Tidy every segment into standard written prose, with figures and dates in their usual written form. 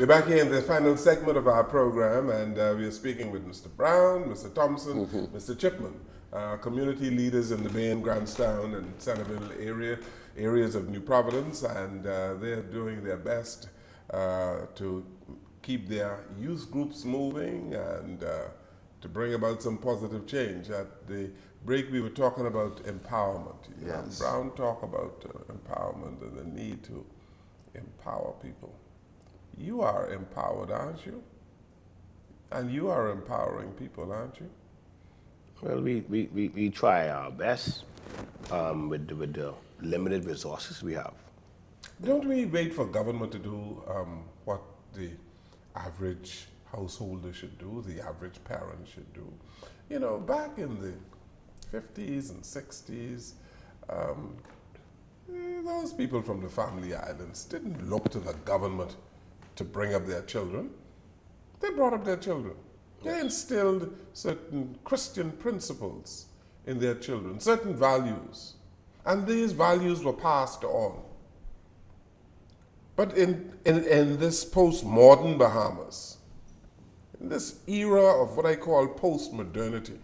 We're back here in the final segment of our program, and we are speaking with Mr. Brown, Mr. Thompson, Mr. Chipman, community leaders in the Bay and Grantstown and Centerville areas of New Providence, and they're doing their best to keep their youth groups moving and to bring about some positive change. At the break, we were talking about empowerment. Yes. Brown talked about empowerment and the need to empower people. You are empowered, aren't you? And you are empowering people, aren't you? Well, we try our best with the limited resources we have. Don't we wait for government to do what the average householder should do, the average parent should do? You know, back in the 50s and 60s, those people from the family islands didn't look to the government to bring up their children. They brought up their children. They instilled certain Christian principles in their children, certain values. And these values were passed on. But in this post-modern Bahamas, in this era of what I call post-modernity,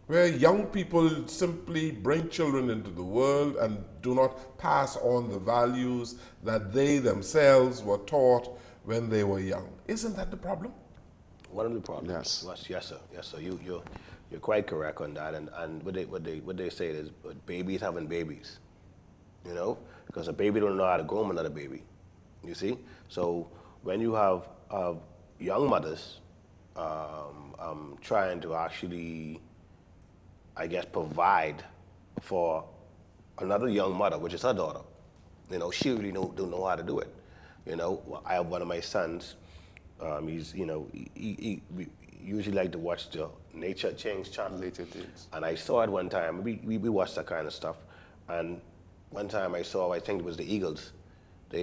where young people simply bring children into the world and do not pass on the values that they themselves were taught when they were young. Isn't that the problem? One of the problems. Yes, sir. You're quite correct on that. And what they say is babies having babies, you know, because a baby don't know how to groom another baby. You see, so when you have young mothers trying to actually, I guess, provide for another young mother, which is her daughter. You know, she really don't know how to do it. You know, I have one of my sons. He's, you know, he usually like to watch the Nature Change channel. Nature Things. And I saw it one time. We watched that kind of stuff. And one time I think it was the eagles. I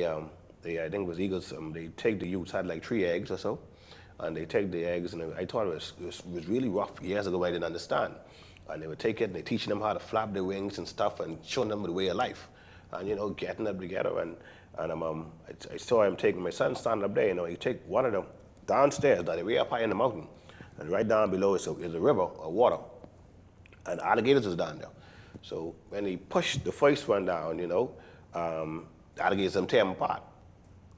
think it was eagles. They take the youths, had like 3 eggs or so, and they take the eggs. And I thought it was really rough. Years ago, I didn't understand. And they would take it and they teaching them how to flap their wings and stuff and showing them the way of life, and you know, getting them together. And I saw him taking my son standing up there. You know, he take one of them downstairs, that way up high in the mountain, and right down below is a river of water, and alligators was down there. So when he pushed the first one down, you know, alligators tear him apart.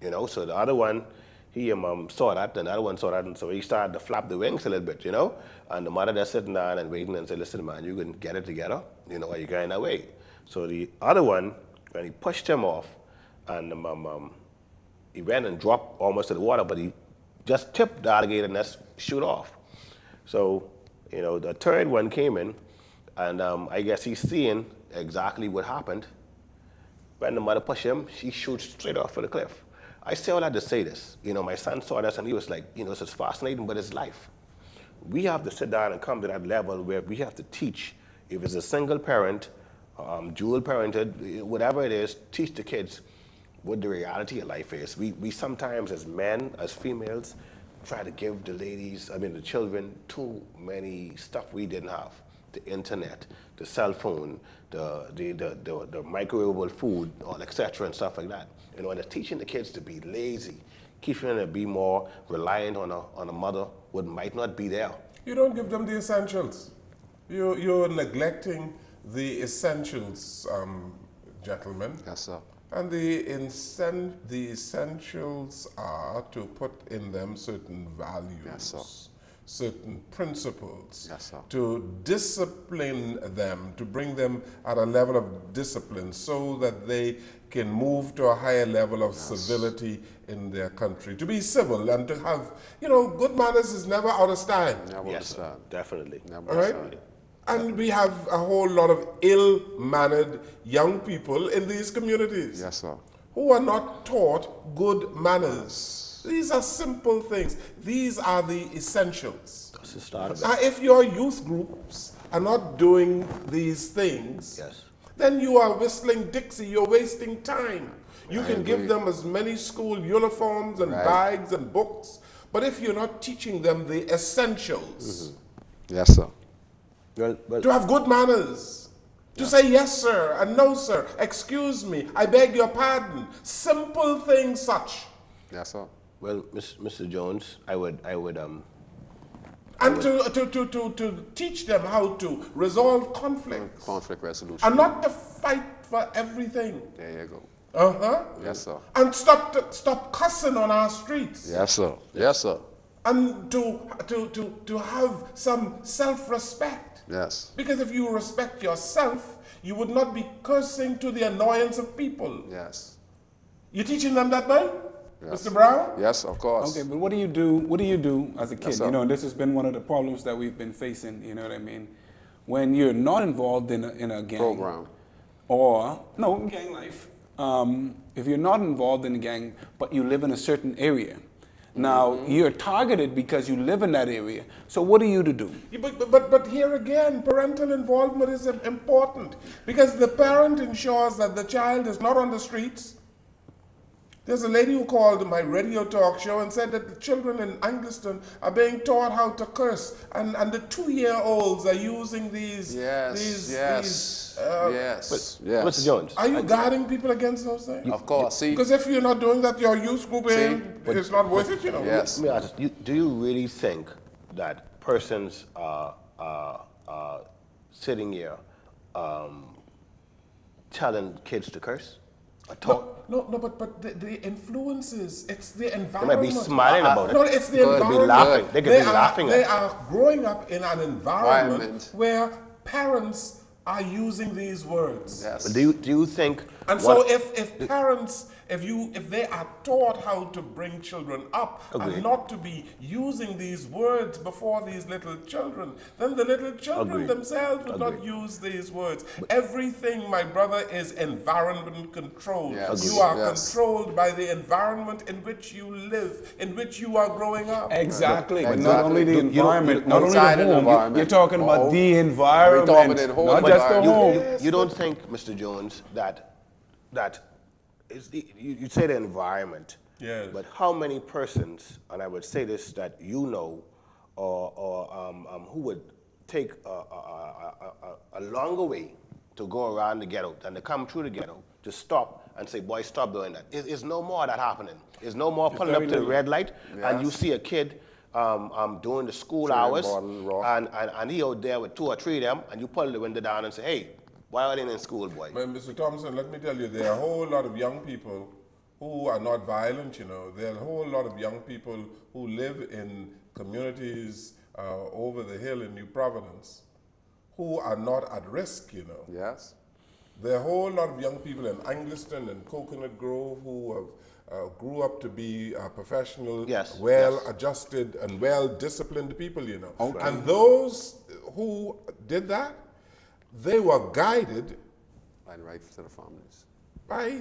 You know, so the other one, he saw that, and the other one saw that, and so he started to flap the wings a little bit, you know. And the mother that's sitting down and waiting and said, "Listen, man, you can get it together, you know, or you're going away." So the other one, when he pushed him off, and he ran and dropped almost to the water, but he just tipped the alligator and that's shoot off. So, you know, the third one came in, and I guess he's seeing exactly what happened. When the mother pushed him, she shoots straight off of the cliff. I say all that to say this. You know, my son saw this and he was like, you know, this is fascinating, but it's life. We have to sit down and come to that level where we have to teach, if it's a single parent, dual parented, whatever it is, teach the kids what the reality of life is. We sometimes, as men, as females, try to give the children too many stuff we didn't have. The internet, the cell phone, the microwavable food, all etc. and stuff like that. You know, and it's teaching the kids to be lazy, keeping them to be more reliant on a mother what might not be there. You don't give them the essentials. You're neglecting the essentials, gentlemen. Yes, sir. And the essentials are to put in them certain values. Yes, sir. Certain principles, yes, sir, to discipline them, to bring them at a level of discipline so that they can move to a higher level of civility in their country, to be civil and to have, you know, good manners is never out of style. Never yes, sir. Definitely. Never all right? And we have a whole lot of ill-mannered young people in these communities. Yes, sir. Who are not taught good manners. These are simple things. These are the essentials. That's the start of it. Now, if your youth groups are not doing these things, yes, then you are whistling Dixie. You're wasting time. You can agree. give them as many school uniforms and bags and books, but if you're not teaching them the essentials, yes, sir, well, to have good manners, to say yes, sir, and no, sir, excuse me, I beg your pardon, simple things such. yes, sir. Well, Mr. Jones, I would And to teach them how to resolve conflicts. Conflict resolution. And not to fight for everything. There you go. Uh-huh. Yes, sir. And stop cussing on our streets. Yes, sir. Yes, sir. And to have some self-respect. Yes. Because if you respect yourself, you would not be cursing to the annoyance of people. Yes. You teaching them that, man? Yes. Mr. Brown? Yes, of course. Okay, but what do you do? What do you do as a kid? Yes, sir. You know, this has been one of the problems that we've been facing. You know what I mean? When you're not involved in a gang Program. or gang life. If you're not involved in a gang, but you live in a certain area, now you're targeted because you live in that area. So what are you to do? Yeah, but here again, parental involvement is important because the parent ensures that the child is not on the streets. There's a lady who called my radio talk show and said that the children in Angleston are being taught how to curse, and the 2-year-olds are using these. Yes. Mr. Jones, Are you guarding people against those things? Of course. See. Because if you're not doing that, your youth group it's not worth it, you know. Yes. let me ask you, do you really think that persons are sitting here telling kids to curse? No, but the influences, it's the They environment. might be smiling about it. No, it's the They could be environment. laughing. They could be laughing They at it. are growing up in an environment Environment. where parents are using these words. Yes. But do you think? And so if parents, if they are taught how to bring children up Agreed. and not to be using these words before these little children, then the little children Agreed. themselves would not Agreed. use these words. Everything, my brother, is environment controlled. Yes. You are Yes. controlled by the environment in which you live, in which you are growing up. Exactly. But Exactly. not only the environment, not only outside the of the home, environment. you're talking about Oh. the We're environment, talking in whole not just the environment. home. You don't think, Mr. Jones, that you say the environment, Yes. but how many persons, and I would say this, that you know, or who would take a longer way to go around the ghetto than to come through the ghetto to stop and say, boy, stop doing that. It's no more of that happening. It's no more pulling up very to the little. red light and you Yes. see a kid doing the school Chewing hours bottle, rock. and he out there with 2 or 3 of them and you pull the window down and say, hey, why are they in school, boy? But Mr. Thompson, let me tell you, there are a whole lot of young people who are not violent, you know. There are a whole lot of young people who live in communities over the hill in New Providence who are not at risk, you know. Yes. There are a whole lot of young people in Angleston and Coconut Grove who have grew up to be professional, Yes, well-adjusted and well-disciplined people, you know. Okay. And those who did that, they were guided And right to the families. by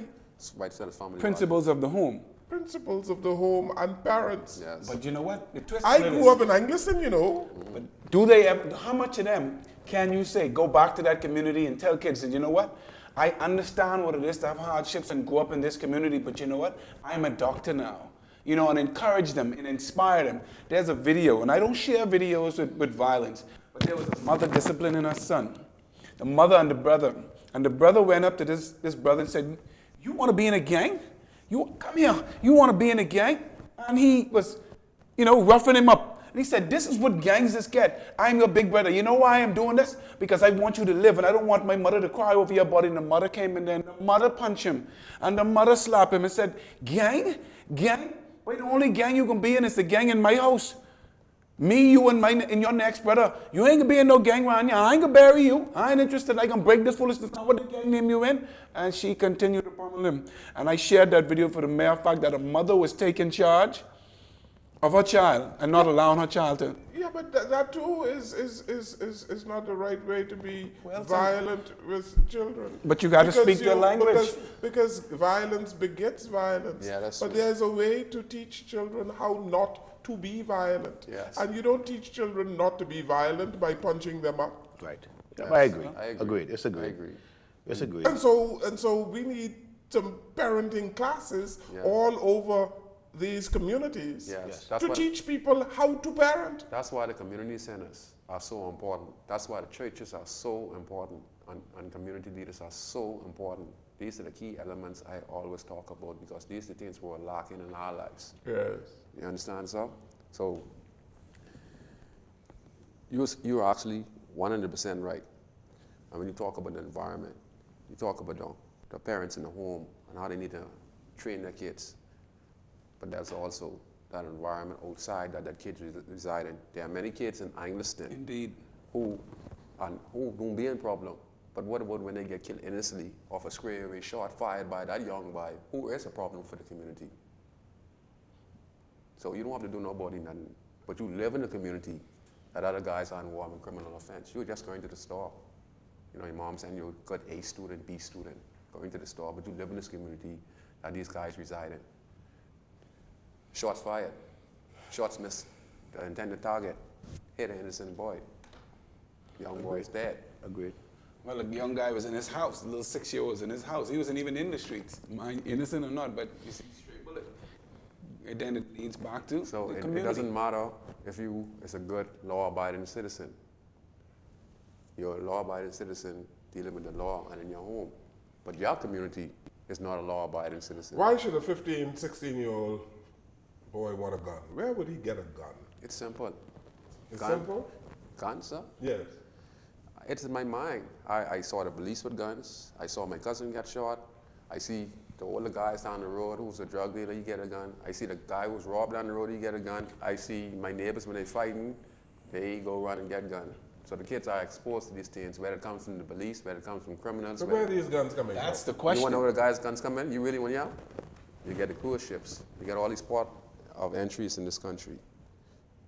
Right to the family. Principles of the home. principles of the home and parents. Yes. But you know what? The twist I of it grew is- up in Angleston, you know. But do they ever, how much of them can you say, go back to that community and tell kids that, you know what? I understand what it is to have hardships and grow up in this community, but you know what? I'm a doctor now. You know, and encourage them and inspire them. There's a video, and I don't share videos with violence, but there was a mother disciplining her son. The mother and the brother went up to this brother and said, you want to be in a gang? Come here, you want to be in a gang? And he was, roughing him up. And he said, this is what gangsters get. I'm your big brother. You know why I'm doing this? Because I want you to live, and I don't want my mother to cry over your body. And the mother came in there, and the mother punched him. And the mother slapped him and said, gang? Wait, the only gang you can be in is the gang in my house. Me, you, and your next brother. You ain't gonna be in no gang around here. I ain't gonna bury you. I ain't interested. I gonna break this foolishness. Not what the gang name you in. And she continued to pummel him. And I shared that video for the mere fact that a mother was taking charge of her child and not allowing her child to. Yeah, but that too is not the right way to be Well, violent with children. But you gotta speak their language. Because violence begets violence. Yeah, that's but true. there's a way to teach children how not to be violent. Yes. And you don't teach children not to be violent by punching them up. Right. I agree. I agree. Agreed. It's agreed. I agree. It's agreed. And so we need some parenting classes all over these communities Yes. That's to what- teach people how to parent. That's why the community centers are so important. That's why the churches are so important. and community leaders are so important. These are the key elements I always talk about because these are the things we're lacking in our lives. Yes. You understand, sir? So you're actually 100% right. And when you talk about the environment, you talk about the parents in the home and how they need to train their kids. But there's also that environment outside that kids reside in. There are many kids in Angliston Indeed. who don't be in problem. But what about when they get killed innocently off a square away shot fired by that young boy who is a problem for the community? So you don't have to do nobody nothing, but you live in the community that other guys are involved in criminal offense. You're just going to the store. You know, your mom saying you're a good A student, B student, going to the store, but you live in this community that these guys reside in. Shots fired, shots missed the intended target, hit an innocent boy. Young boy is dead. Agreed. Well, a young guy was in his house, a little 6-year-old was in his house. He wasn't even in the streets, innocent or not, but you see, straight bullet. And then it leads back to So the it community. doesn't matter if you is a good law-abiding citizen. You're a law-abiding citizen dealing with the law and in your home. But your community is not a law-abiding citizen. Why should a 15, 16-year-old boy want a gun? Where would he get a gun? It's simple. It's Gun- simple? Gun, sir? Yes. It's in my mind. I saw the police with guns. I saw my cousin get shot. I see the older guys down the road who's a drug dealer, he get a gun. I see the guy who's robbed down the road, he get a gun. I see my neighbors when they fighting, they go run and get gun. So the kids are exposed to these things, whether it comes from the police, whether it comes from criminals. So where are these guns coming That's from? the You question. want to know where the guys' guns come in? You really want to know? You get the cruise ships. You get all these port of entries in this country.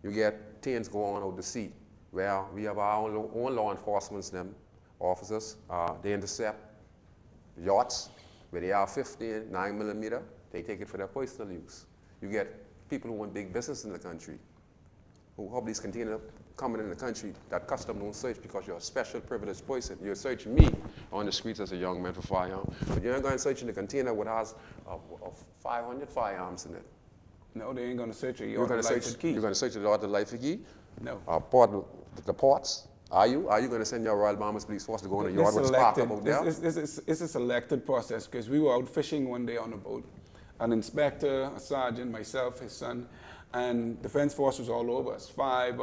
You get things going on out the sea, where we have our own law enforcement, them officers. They intercept yachts where they are 15, 9mm. They take it for their personal use. You get people who want big business in the country, who have these containers coming in the country that custom don't search because you're a special privileged person. You're searching me on the streets as a young man for firearms, but you're not going to search in the container with has 500 firearms in it. No, they ain't gonna search you. You're going to search. You're going to search the Lord of Life key. No. The ports. Are you going to send your Royal Bahamas Police Force to go in the yard with a spark up out there? It's a selected process because we were out fishing one day on a boat. An inspector, a sergeant, myself, his son, and defense force was all over us. 5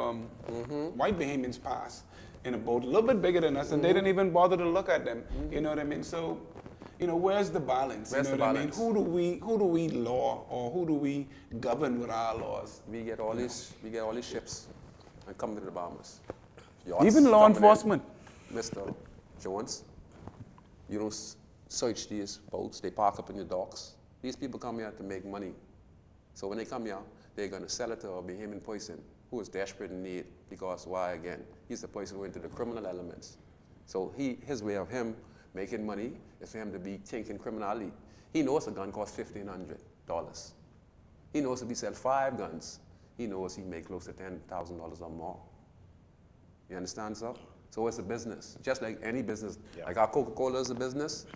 white Bahamians passed in a boat, a little bit bigger than us, and they didn't even bother to look at them. You know what I mean? So, you know, where's the balance? Where's you know the what balance? I mean? Who do we law or who do we govern with our laws? We get all these ships and come to the Bahamas. Even law coming in. enforcement. Mr. Jones, you don't search these boats. They park up in the docks. These people come here to make money. So when they come here, they're going to sell it to a Bahamian person who is desperate in need because why again? He's the person who into the criminal elements. So his way of him making money is for him to be thinking criminality. He knows a gun costs $1,500. He knows if he sells 5 guns, he knows he make close to $10,000 or more. You understand, sir? So it's a business, just like any business. Yeah. Like our Coca-Cola is a business,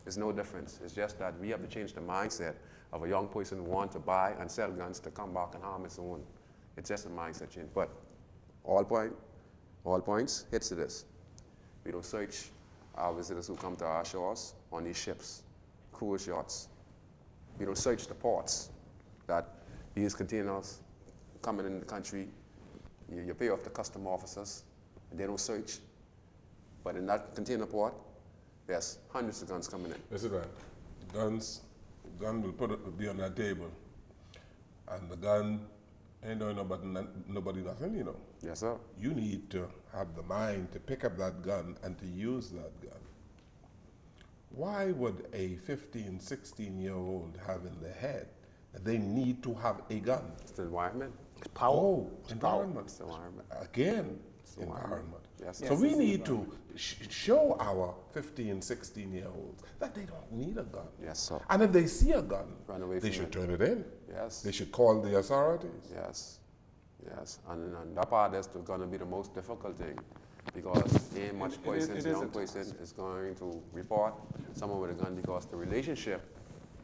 it's no difference. It's just that we have to change the mindset of a young person who wants to buy and sell guns to come back and harm his own. It's just a mindset change. But all points hits to this. We don't search our visitors who come to our shores on these ships, cruise yachts. We don't search the ports that these containers coming in the country. You pay off the custom officers, and they don't search. But in that container port, there's hundreds of guns coming in. Listen, man. Gun will be on that table. And the gun ain't doing nobody nothing, you know. Yes, sir. You need to have the mind to pick up that gun and to use that gun. Why would a 15, 16-year-old have in their head that they need to have a gun? It's the environment. It's power. Oh, It's power. environment. It's the environment. Again, the environment. environment. Yes, So yes, we it's need to show our 15, 16-year-olds that they don't need a gun. Yes, sir. And if they see a gun, Run away they from should it. turn it in. Yes. They should call the authorities. Yes, yes. And that part is going to be the most difficult thing because ain't much person, young person is going to report someone with a gun because the relationship.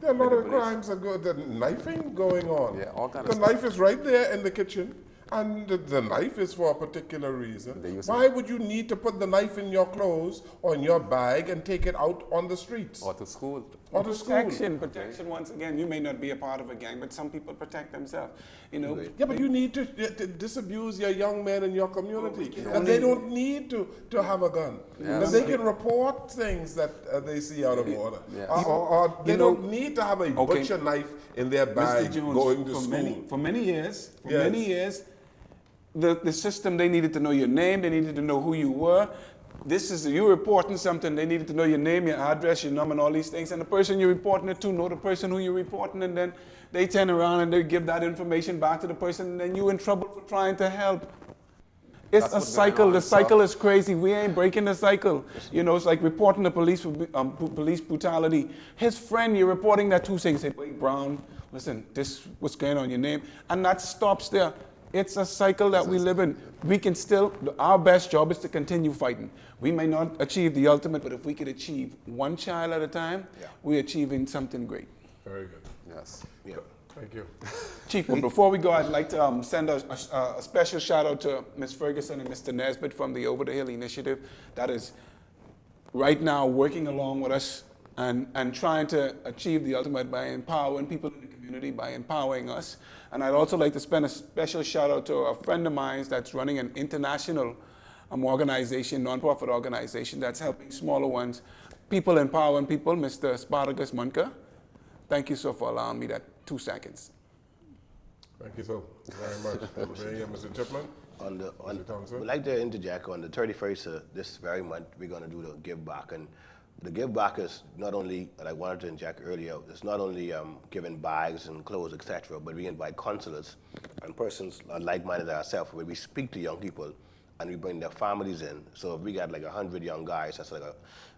There are a lot with of the police- crimes are good. The knifing going on. Yeah, all kind The of stuff. knife is right there in the kitchen, And the knife is for a particular reason. They use Why would you need to put the knife in your clothes or in your bag and take it out on the streets? Or to school. Or to school? Protection. Once again, you may not be a part of a gang, but some people protect themselves. You know. Yeah, but you need to disabuse your young men in your community. And they don't need to have a gun. Yes. They can report things that they see out of order. Yes. Or they don't need to have a butcher knife in their bag Mr. Jones, going to school. For many years, the system, they needed to know your name, they needed to know who you were. This is, you reporting something, they needed to know your name, your address, your number, and all these things. And the person you're reporting it to know the person who you're reporting, and then they turn around and they give that information back to the person, and then you're in trouble for trying to help. It's a cycle. The cycle is crazy. We ain't breaking the cycle. You know, it's like reporting the police for police brutality. His friend, you're reporting that to, saying, wait, Brown, listen, this what's going on, your name, and that stops there. It's a cycle that we live in. We can still, our best job is to continue fighting. We may not achieve the ultimate, but if we could achieve one child at a time, we're achieving something great. Very good. Yes. Yeah. Thank you. Chief, well, before we go, I'd like to send a special shout out to Ms. Ferguson and Mr. Nesbitt from the Over the Hill Initiative that is right now working along with us and trying to achieve the ultimate by empowering people in the community, by empowering us. And I'd also like to spend a special shout out to a friend of mine that's running an international organization, nonprofit organization that's helping smaller ones, people empowering people, Mr. Spartacus Munka. Thank you so for allowing me that 2 seconds. Thank you so very much. Mr. Chipman? Mr. Thompson? We'd like to interject on the 31st of this very month, we're going to do the give back. And the give back is not only, like I wanted to inject earlier, it's not only giving bags and clothes, etc., but we invite counselors and persons like-minded ourselves, where we speak to young people and we bring their families in. So if we got like 100 young guys, that's like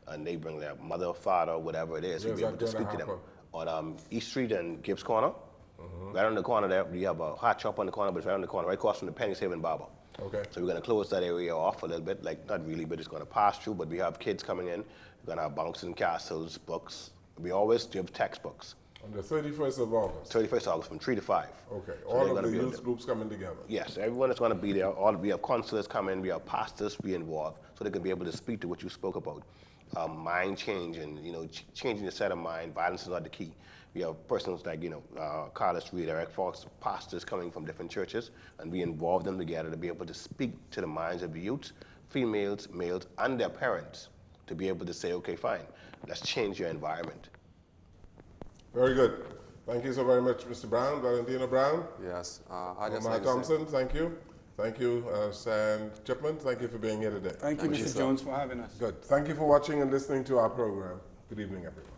and they bring their mother, father, whatever it is, we'll be able to speak to them. On East Street and Gibbs Corner, right on the corner there, we have a hot shop on the corner, but it's right on the corner, right across from the Penny Saving Barber. Okay. So we're going to close that area off a little bit, like not really, but it's going to pass through. But we have kids coming in. We're going to have bouncing castles, books. We always give textbooks. On the 31st of August? 31st of August from 3 to 5. Okay. So all of the youth groups coming together? Yes, everyone is going to be there. We have counselors come in, we have pastors be involved, so they can be able to speak to what you spoke about. Mind change and, you know, changing the set of mind. Violence is not the key. We have persons like, you know, Carlos Reed, Eric Fox, pastors coming from different churches, and we involve them together to be able to speak to the minds of the youth, females, males, and their parents, to be able to say, okay, fine, let's change your environment. Very good. Thank you so very much, Mr. Brown, Valentino Brown. Yes. I just Omar like Thompson, thank you. Thank you, Shyan Chipman. Thank you for being here today. Thank you, Mr. Jones, for having us. Good. Thank you for watching and listening to our program. Good evening, everyone.